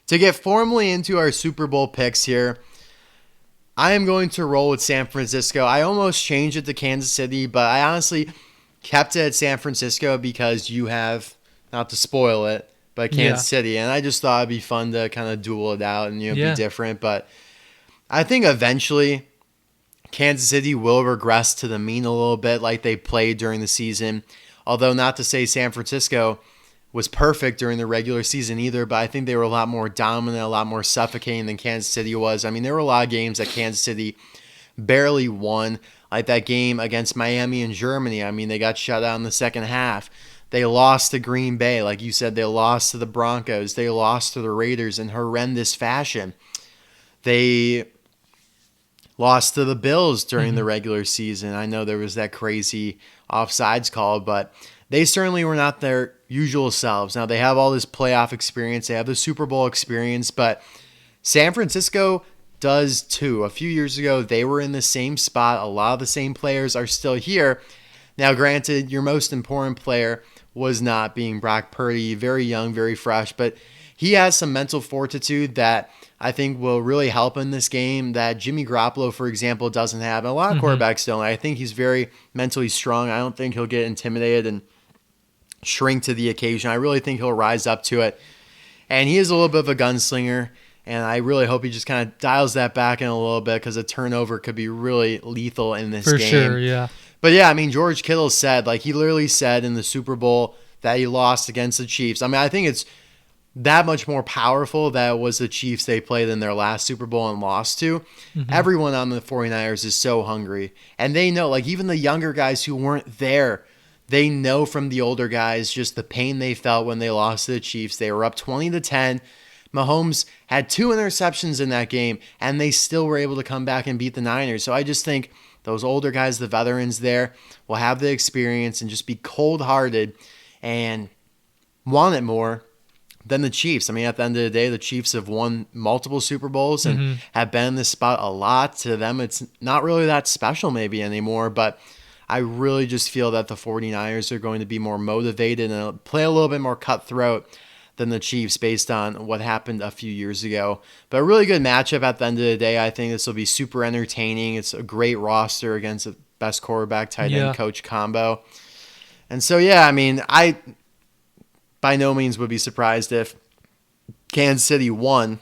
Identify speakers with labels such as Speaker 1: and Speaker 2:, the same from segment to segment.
Speaker 1: To get formally into our Super Bowl picks here, I am going to roll with San Francisco. I almost changed it to Kansas City, but I honestly kept it at San Francisco because you have, not to spoil it, but Kansas City. And I just thought it'd be fun to kind of duel it out and be different. But I think eventually Kansas City will regress to the mean a little bit like they played during the season. Although not to say San Francisco was perfect during the regular season either, but I think they were a lot more dominant, a lot more suffocating than Kansas City was. I mean, there were a lot of games that Kansas City barely won, like that game against Miami and Germany. I mean, they got shut out in the second half. They lost to Green Bay. Like you said, they lost to the Broncos. They lost to the Raiders in horrendous fashion. They lost to the Bills during the regular season. I know there was that crazy offsides call, but they certainly were not their usual selves. Now, they have all this playoff experience. They have the Super Bowl experience, but San Francisco does too. A few years ago, they were in the same spot. A lot of the same players are still here. Now, granted, your most important player was not being Brock Purdy, very young, very fresh, but he has some mental fortitude that I think will really help in this game that Jimmy Garoppolo, for example, doesn't have. And a lot of quarterbacks don't. I think he's very mentally strong. I don't think he'll get intimidated and shrink to the occasion. I really think he'll rise up to it. And he is a little bit of a gunslinger, and I really hope he just kind of dials that back in a little bit because a turnover could be really lethal in this game.
Speaker 2: For sure, yeah.
Speaker 1: But yeah, I mean, George Kittle said, like he literally said in the Super Bowl that he lost against the Chiefs. I mean, I think it's that much more powerful that it was the Chiefs they played in their last Super Bowl and lost to. Everyone on the 49ers is so hungry. And they know, like even the younger guys who weren't there, they know from the older guys just the pain they felt when they lost to the Chiefs. They were up 20-10. Mahomes had 2 interceptions in that game, and they still were able to come back and beat the Niners. So I just think those older guys, the veterans there, will have the experience and just be cold-hearted and want it more than the Chiefs. I mean, at the end of the day, the Chiefs have won multiple Super Bowls and have been in this spot a lot. To them, it's not really that special maybe anymore, but I really just feel that the 49ers are going to be more motivated and play a little bit more cutthroat than the Chiefs based on what happened a few years ago. But a really good matchup at the end of the day. I think this will be super entertaining. It's a great roster against the best quarterback, tight end, coach combo. And so, yeah, I mean, I by no means would be surprised if Kansas City won.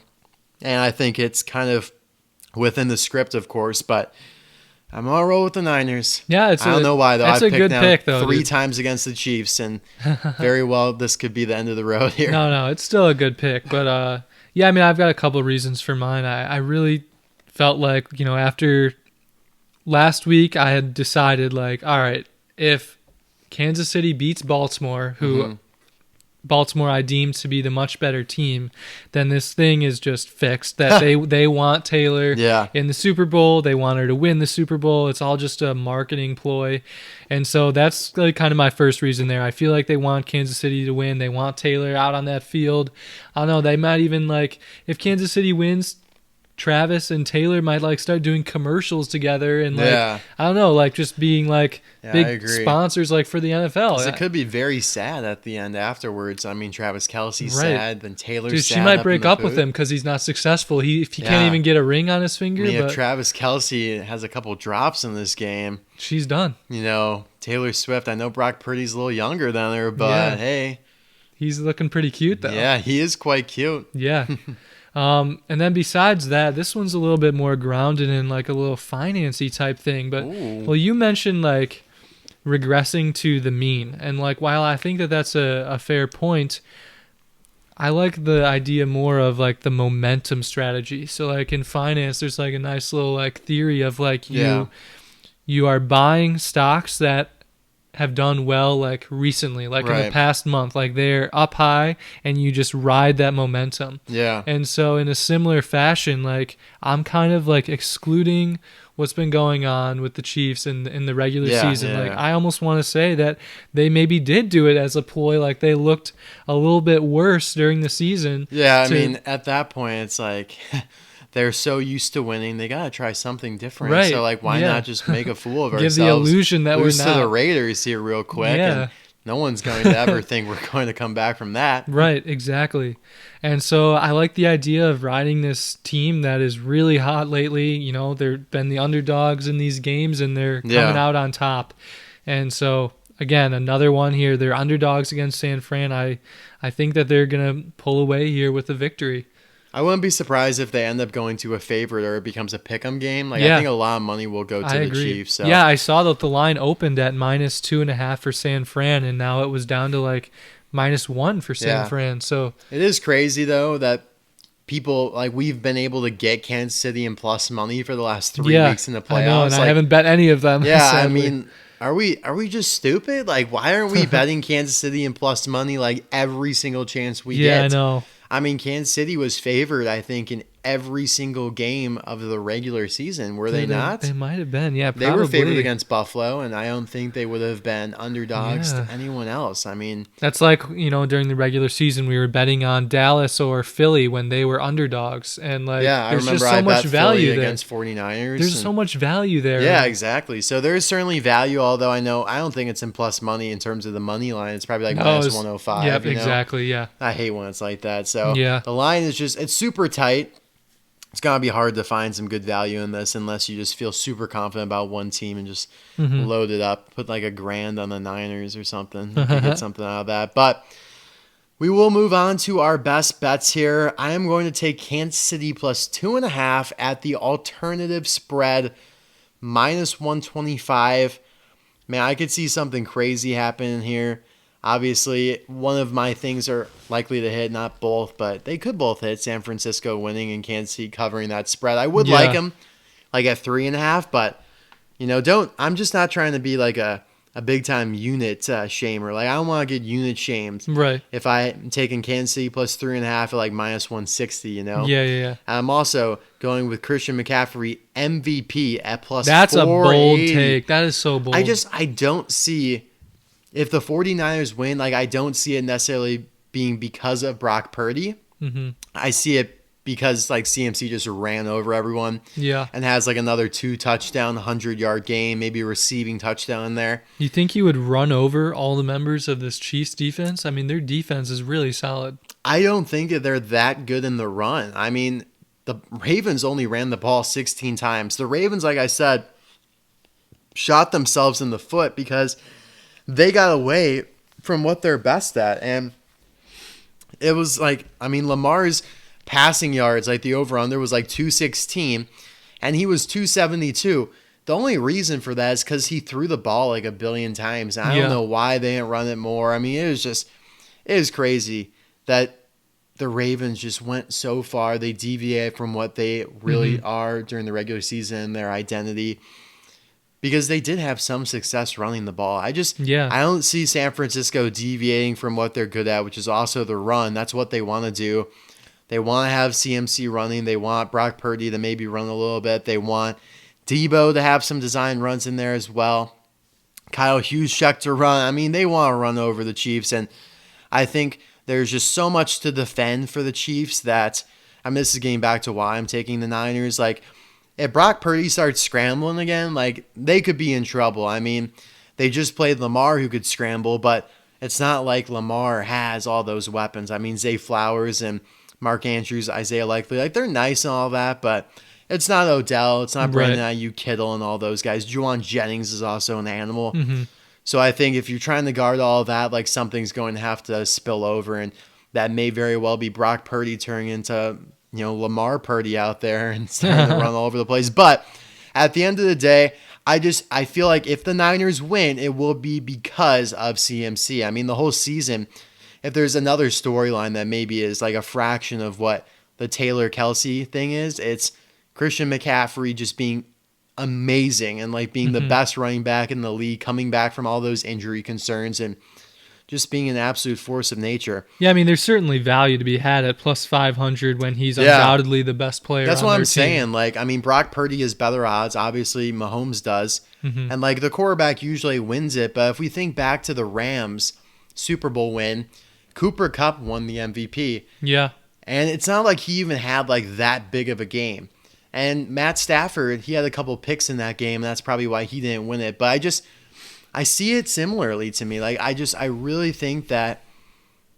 Speaker 1: And I think it's kind of within the script, of course, but I'm going to roll with the Niners.
Speaker 2: Yeah,
Speaker 1: I don't know why, though. I've picked now
Speaker 2: pick, though,
Speaker 1: 3 times against the Chiefs, and very well this could be the end of the road here.
Speaker 2: No, it's still a good pick. But, yeah, I mean, I've got a couple of reasons for mine. I really felt like, after last week, I had decided, like, all right, if Kansas City beats Baltimore, who Baltimore I deemed to be the much better team, then this thing is just fixed. That they want Taylor in the Super Bowl. They want her to win the Super Bowl. It's all just a marketing ploy. And so that's like kind of my first reason there. I feel like they want Kansas City to win. They want Taylor out on that field. I don't know. They might even if Kansas City wins, Travis and Taylor might start doing commercials together and I don't know, just being big sponsors for the NFL.
Speaker 1: It could be very sad at the end afterwards. I mean, Travis Kelce's sad, then Taylor's sad.
Speaker 2: She might break up with him because he's not successful. If he can't even get a ring on his finger.
Speaker 1: If Travis Kelce has a couple drops in this game,
Speaker 2: she's done.
Speaker 1: Taylor Swift. I know Brock Purdy's a little younger than her, but hey,
Speaker 2: he's looking pretty cute though.
Speaker 1: Yeah, he is quite cute.
Speaker 2: Yeah. And then besides that, this one's a little bit more grounded in a little financy type thing. But well, you mentioned regressing to the mean, and while I think that that's a fair point, I like the idea more of the momentum strategy. So in finance, there's a nice little theory of you are buying stocks that have done well recently, in the past month, they're up high and you just ride that momentum.
Speaker 1: Yeah.
Speaker 2: And so in a similar fashion, I'm kind of excluding what's been going on with the Chiefs in the regular season. I almost want to say that they maybe did do it as a ploy, they looked a little bit worse during the season.
Speaker 1: Yeah, I mean, at that point it's they're so used to winning, they gotta try something different. Right. So why not just make a fool of ourselves?
Speaker 2: Give the illusion that
Speaker 1: lose
Speaker 2: we're not.
Speaker 1: To the Raiders here real quick and No one's going to ever think we're going to come back from that.
Speaker 2: Right, exactly. And so I like the idea of riding this team that is really hot lately. You know, they've been the underdogs in these games and they're coming out on top. And so, again, another one here. They're underdogs against San Fran. I think that they're going to pull away here with a victory.
Speaker 1: I wouldn't be surprised if they end up going to a favorite or it becomes a pick'em game. Like
Speaker 2: Yeah.
Speaker 1: I think a lot of money will go to
Speaker 2: I
Speaker 1: the
Speaker 2: agree.
Speaker 1: Chiefs. So.
Speaker 2: Yeah, I saw that the line opened at -2.5 for San Fran, and now it was down to like -1 for San Fran. So
Speaker 1: it is crazy though that people like we've been able to get Kansas City in plus money for the last 3 weeks in the playoffs.
Speaker 2: I know, and
Speaker 1: like,
Speaker 2: I haven't bet any of them.
Speaker 1: Yeah,
Speaker 2: sadly.
Speaker 1: I mean, are we just stupid? Like, why aren't we betting Kansas City in plus money like every single chance we get?
Speaker 2: Yeah, I know.
Speaker 1: I mean, Kansas City was favored, I think, in every single game of the regular season. Were they not?
Speaker 2: They might have been. Yeah, probably.
Speaker 1: They were favored against Buffalo, and I don't think they would have been underdogs to anyone else. I mean,
Speaker 2: that's like, you know, during the regular season, we were betting on Dallas or Philly when they were underdogs. And, like,
Speaker 1: yeah, I
Speaker 2: there's
Speaker 1: remember
Speaker 2: just so
Speaker 1: I
Speaker 2: much
Speaker 1: bet
Speaker 2: value
Speaker 1: Philly
Speaker 2: there.
Speaker 1: against 49ers.
Speaker 2: There's so much value there.
Speaker 1: Yeah, exactly. So there's certainly value, although I don't think it's in plus money in terms of the money line. It's probably like minus 105.
Speaker 2: Yep,
Speaker 1: you know?
Speaker 2: exactly, yeah.
Speaker 1: I hate when it's like that. So
Speaker 2: Yeah.
Speaker 1: the line is just, it's super tight. It's going to be hard to find some good value in this unless you just feel super confident about one team and just load it up. Put like $1,000 on the Niners or something to get something out of that. But we will move on to our best bets here. I am going to take Kansas City plus 2.5 at the alternative spread, -125. Man, I could see something crazy happening here. Obviously, one of my things are likely to hit, not both, but they could both hit. San Francisco winning and Kansas City covering that spread. I would like them like at 3.5, but you know, I'm just not trying to be like a big time unit shamer. Like I don't want to get unit shamed.
Speaker 2: Right.
Speaker 1: If I'm taking Kansas City plus 3.5 at like -160, you know.
Speaker 2: Yeah.
Speaker 1: I'm also going with Christian McCaffrey MVP at plus.
Speaker 2: That's a bold
Speaker 1: 480.
Speaker 2: take. That is so bold.
Speaker 1: I don't see. If the 49ers win, like I don't see it necessarily being because of Brock Purdy.
Speaker 2: Mm-hmm.
Speaker 1: I see it because like CMC just ran over everyone.
Speaker 2: Yeah.
Speaker 1: And has like another 2-touchdown, 100-yard game, maybe a receiving touchdown in there.
Speaker 2: You think he would run over all the members of this Chiefs defense? I mean, their defense is really solid.
Speaker 1: I don't think that they're that good in the run. I mean, the Ravens only ran the ball 16 times. The Ravens, like I said, shot themselves in the foot because they got away from what they're best at. And it was like, I mean, Lamar's passing yards, like the over-under was like 216, and he was 272. The only reason for that is because he threw the ball like a billion times. And I don't know why they didn't run it more. I mean, it was crazy that the Ravens just went so far. They deviated from what they really are during the regular season, their identity. Because they did have some success running the ball. I don't see San Francisco deviating from what they're good at, which is also the run. That's what they want to do. They want to have CMC running. They want Brock Purdy to maybe run a little bit. They want Debo to have some design runs in there as well. Kyle Juszczyk to run. I mean, they want to run over the Chiefs. And I think there's just so much to defend for the Chiefs that, I mean, this is getting back to why I'm taking the Niners. Like, if Brock Purdy starts scrambling again, like they could be in trouble. I mean, they just played Lamar who could scramble, but it's not like Lamar has all those weapons. I mean, Zay Flowers and Mark Andrews, Isaiah Likely, like they're nice and all that, but it's not Odell, it's not Brandon Ayuk, Kittle, and all those guys. Juwan Jennings is also an animal. So I think if you're trying to guard all of that, like something's going to have to spill over, and that may very well be Brock Purdy turning into, you know, Lamar Purdy out there and starting to run all over the place. But at the end of the day, I feel like if the Niners win, it will be because of CMC. I mean, the whole season, if there's another storyline that maybe is like a fraction of what the Taylor Kelsey thing is, it's Christian McCaffrey just being amazing and like being the best running back in the league, coming back from all those injury concerns and just being an absolute force of nature.
Speaker 2: Yeah, I mean, there's certainly value to be had at plus 500 when he's undoubtedly the best player.
Speaker 1: That's
Speaker 2: on
Speaker 1: what
Speaker 2: their
Speaker 1: I'm
Speaker 2: team.
Speaker 1: saying. Like, I mean, Brock Purdy has better odds. Obviously, Mahomes does. And like the quarterback usually wins it. But if we think back to the Rams Super Bowl win, Cooper Kupp won the MVP.
Speaker 2: Yeah.
Speaker 1: And it's not like he even had like that big of a game. And Matt Stafford, he had a couple picks in that game. And that's probably why he didn't win it. But I see it similarly to me. Like I really think that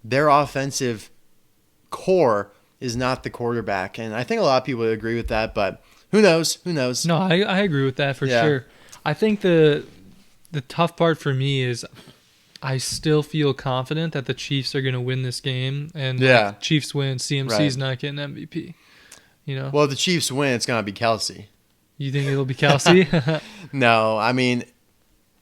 Speaker 1: their offensive core is not the quarterback, and I think a lot of people would agree with that. But who knows? Who knows?
Speaker 2: No, I agree with that for
Speaker 1: Yeah.
Speaker 2: sure. I think the tough part for me is I still feel confident that the Chiefs are going to win this game, and
Speaker 1: Yeah.
Speaker 2: like, Chiefs win. CMC's
Speaker 1: Right.
Speaker 2: not getting MVP. You know,
Speaker 1: Well, if the Chiefs win, it's gonna be Kelsey.
Speaker 2: you think it'll be Kelsey?
Speaker 1: No, I mean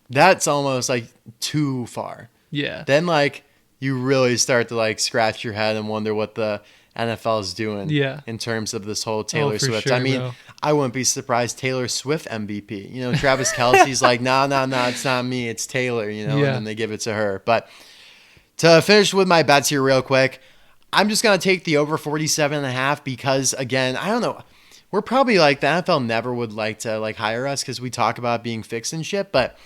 Speaker 1: that's almost like too far.
Speaker 2: Yeah,
Speaker 1: Then like you really start to like scratch your head and wonder what the NFL is doing
Speaker 2: Yeah.
Speaker 1: in terms of this whole Taylor
Speaker 2: for
Speaker 1: Swift.
Speaker 2: sure,
Speaker 1: I mean,
Speaker 2: bro.
Speaker 1: I wouldn't be surprised Taylor Swift MVP. You know, Travis Kelsey's like, no, it's not me, it's Taylor, you know,
Speaker 2: Yeah.
Speaker 1: and then they give it to her. But to finish with my bets here real quick, I'm just going to take the over 47.5 because, again, I don't know. We're probably like, the NFL never would like to like hire us because we talk about being fixed and shit, but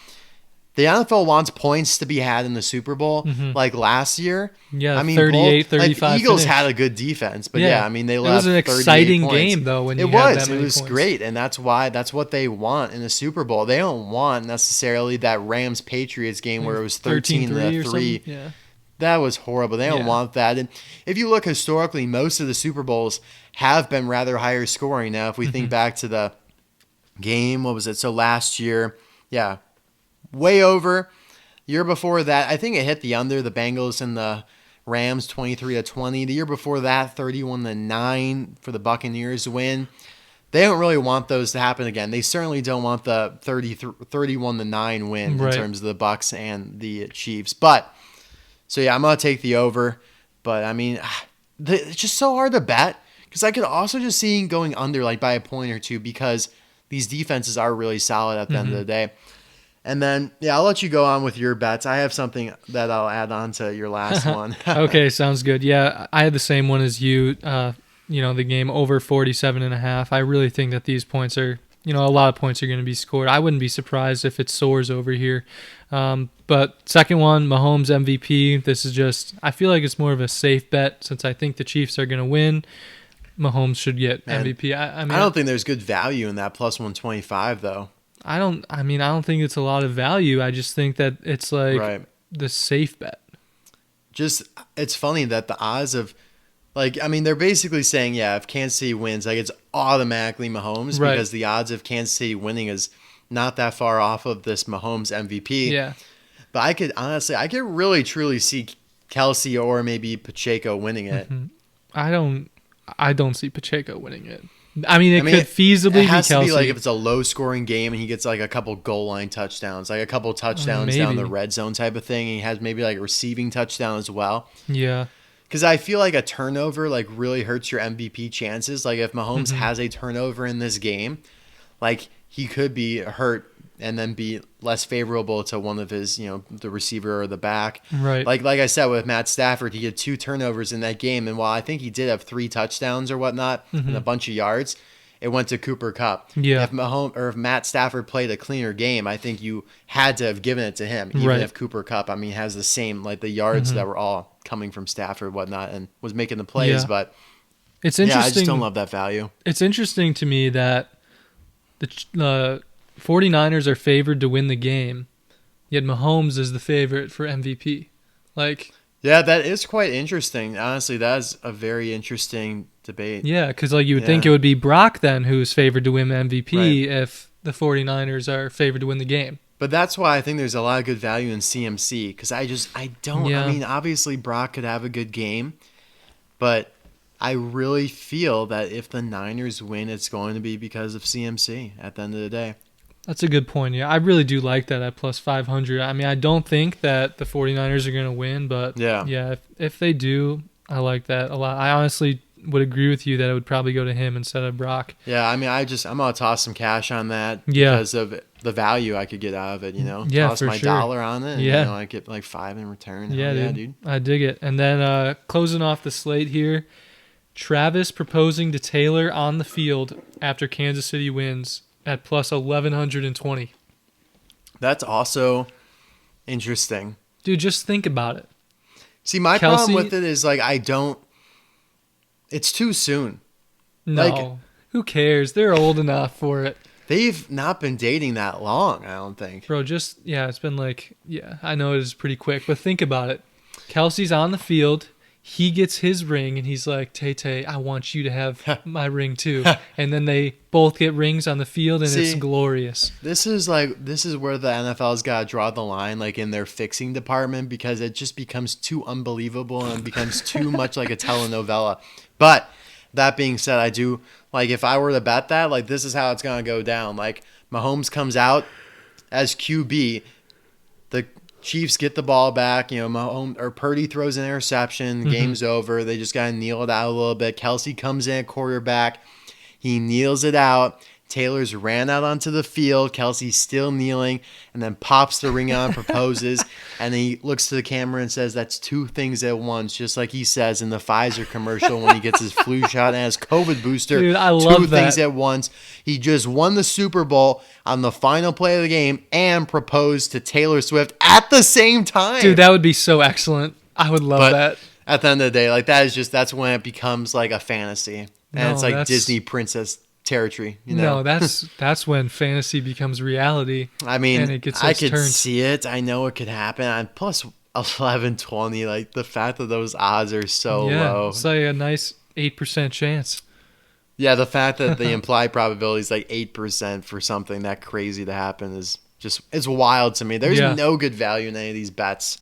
Speaker 1: the NFL wants points to be had in the Super Bowl like last year.
Speaker 2: Yeah,
Speaker 1: I mean,
Speaker 2: 38,
Speaker 1: both, like,
Speaker 2: 35
Speaker 1: Eagles
Speaker 2: finish.
Speaker 1: had a good defense, but
Speaker 2: Yeah.
Speaker 1: yeah, I mean, they
Speaker 2: It
Speaker 1: left
Speaker 2: was an
Speaker 1: 38
Speaker 2: exciting
Speaker 1: points.
Speaker 2: game, though, when you
Speaker 1: it
Speaker 2: had
Speaker 1: was.
Speaker 2: that many
Speaker 1: It was
Speaker 2: points.
Speaker 1: great, and that's what they want in the Super Bowl. They don't want necessarily that Rams Patriots game where it was 13
Speaker 2: 13-3 or
Speaker 1: to 3.
Speaker 2: something. Yeah.
Speaker 1: That was horrible. They don't
Speaker 2: Yeah.
Speaker 1: want that. And if you look historically, most of the Super Bowls have been rather higher scoring. Now, if we think back to the game, what was it? So last year, yeah, way over. Year before that, I think it hit the under. The Bengals and the Rams 23-20. The year before that, 31-9 for the Buccaneers win. They don't really want those to happen again. They certainly don't want the 31-9 win
Speaker 2: Right.
Speaker 1: in terms of the Bucks and the Chiefs. But so yeah, I'm gonna take the over. But I mean, it's just so hard to bet because I could also just see it going under like by a point or two because these defenses are really solid at the end of the day. And then, yeah, I'll let you go on with your bets. I have something that I'll add on to your last one.
Speaker 2: Okay, sounds good. Yeah, I had the same one as you. The game over 47.5. I really think that these points are, a lot of points are going to be scored. I wouldn't be surprised if it soars over here. But second one, Mahomes MVP. This is just, I feel like it's more of a safe bet since I think the Chiefs are going to win. Mahomes should get
Speaker 1: Man,
Speaker 2: MVP. I mean,
Speaker 1: I don't think there's good value in that plus 125 though.
Speaker 2: I don't think it's a lot of value. I just think that it's like
Speaker 1: Right.
Speaker 2: the safe bet.
Speaker 1: Just it's funny that the odds of they're basically saying, yeah, if Kansas City wins, like it's automatically Mahomes
Speaker 2: Right.
Speaker 1: because the odds of Kansas City winning is not that far off of this Mahomes MVP.
Speaker 2: Yeah.
Speaker 1: But I could really truly see Kelsey or maybe Pacheco winning it.
Speaker 2: I don't see Pacheco winning it. I mean, it could feasibly
Speaker 1: it has
Speaker 2: be
Speaker 1: to
Speaker 2: Kelsey.
Speaker 1: be like if it's a low scoring game and he gets like a couple goal line touchdowns, like a couple touchdowns down the
Speaker 2: Maybe.
Speaker 1: red zone type of thing. And he has maybe like a receiving touchdown as well.
Speaker 2: Yeah.
Speaker 1: Because I feel like a turnover like really hurts your MVP chances. Like if Mahomes
Speaker 2: Mm-hmm.
Speaker 1: has a turnover in this game, like he could be hurt and then be less favorable to one of his, the receiver or the back.
Speaker 2: Right.
Speaker 1: Like I said with Matt Stafford, he had 2 turnovers in that game, and while I think he did have 3 touchdowns or whatnot and a bunch of yards, it went to Cooper Kupp.
Speaker 2: Yeah.
Speaker 1: If Matt Stafford played a cleaner game, I think you had to have given it to him, even
Speaker 2: Right.
Speaker 1: if Cooper Kupp, has the same like the yards that were all coming from Stafford, whatnot, and was making the plays.
Speaker 2: Yeah.
Speaker 1: But
Speaker 2: It's
Speaker 1: yeah,
Speaker 2: interesting.
Speaker 1: I just don't love that value.
Speaker 2: It's interesting to me that the 49ers are favored to win the game, yet Mahomes is the favorite for MVP. Like,
Speaker 1: Yeah, that is quite interesting. Honestly, that is a very interesting debate.
Speaker 2: yeah, because you would think
Speaker 1: Yeah.
Speaker 2: it would be Brock then who's favored to win MVP
Speaker 1: Right.
Speaker 2: if the 49ers are favored to win the game.
Speaker 1: But that's why I think there's a lot of good value in CMC because I don't.
Speaker 2: Yeah.
Speaker 1: I mean, obviously Brock could have a good game, but I really feel that if the Niners win, it's going to be because of CMC at the end of the day.
Speaker 2: That's a good point. Yeah, I really do like that at plus 500. I mean, I don't think that the 49ers are going to win, but
Speaker 1: Yeah.
Speaker 2: if they do, I like that a lot. I honestly would agree with you that it would probably go to him instead of Brock.
Speaker 1: Yeah, I'm gonna toss some cash on that
Speaker 2: Yeah.
Speaker 1: because of the value I could get out of it.
Speaker 2: Yeah,
Speaker 1: toss
Speaker 2: for
Speaker 1: my
Speaker 2: sure.
Speaker 1: dollar on it. And,
Speaker 2: Yeah.
Speaker 1: I get like 5 in return.
Speaker 2: Yeah,
Speaker 1: Hell
Speaker 2: dude. I dig it. And then closing off the slate here, Travis proposing to Taylor on the field after Kansas City wins at plus 1,120.
Speaker 1: That's also interesting.
Speaker 2: Dude, just think about it.
Speaker 1: See, my
Speaker 2: Kelsey-
Speaker 1: problem with it is it's too soon.
Speaker 2: No,
Speaker 1: Like-
Speaker 2: who cares? They're old enough for it.
Speaker 1: They've not been dating that long, I don't think.
Speaker 2: Bro, just it's been like I know it is pretty quick, but think about it. Kelsey's on the field. He gets his ring, and he's like, Tay, I want you to have my ring too. And then they both get rings on the field, and it's glorious.
Speaker 1: This is where the NFL's got to draw the line, like in their fixing department, because it just becomes too unbelievable and it becomes too much like a telenovela. But that being said, I do like if I were to bet that, like this is how it's gonna go down. Like Mahomes comes out as QB, the Chiefs get the ball back. Mahomes or Purdy throws an interception. Game's over. They just gotta kneel it out a little bit. Kelsey comes in at quarterback. He kneels it out. Taylor's ran out onto the field. Kelsey's still kneeling, and then pops the ring on, proposes, and he looks to the camera and says, "That's two things at once," just like he says in the Pfizer commercial when he gets his flu shot and his COVID booster.
Speaker 2: Dude, I love
Speaker 1: two things at once. He just won the Super Bowl on the final play of the game and proposed to Taylor Swift at the same time.
Speaker 2: Dude, that would be so excellent. I would love that.
Speaker 1: At the end of the day, like that's when it becomes like a fantasy, and it's like Disney princess territory.
Speaker 2: No, that's when fantasy becomes reality.
Speaker 1: I mean,
Speaker 2: and it gets
Speaker 1: I could see it. I know it could happen. And plus 1120, like the fact that those odds are so low.
Speaker 2: It's like a nice 8% chance.
Speaker 1: Yeah, the fact that the implied probability is like 8% for something that crazy to happen is just it's wild to me. There's no good value in any of these bets.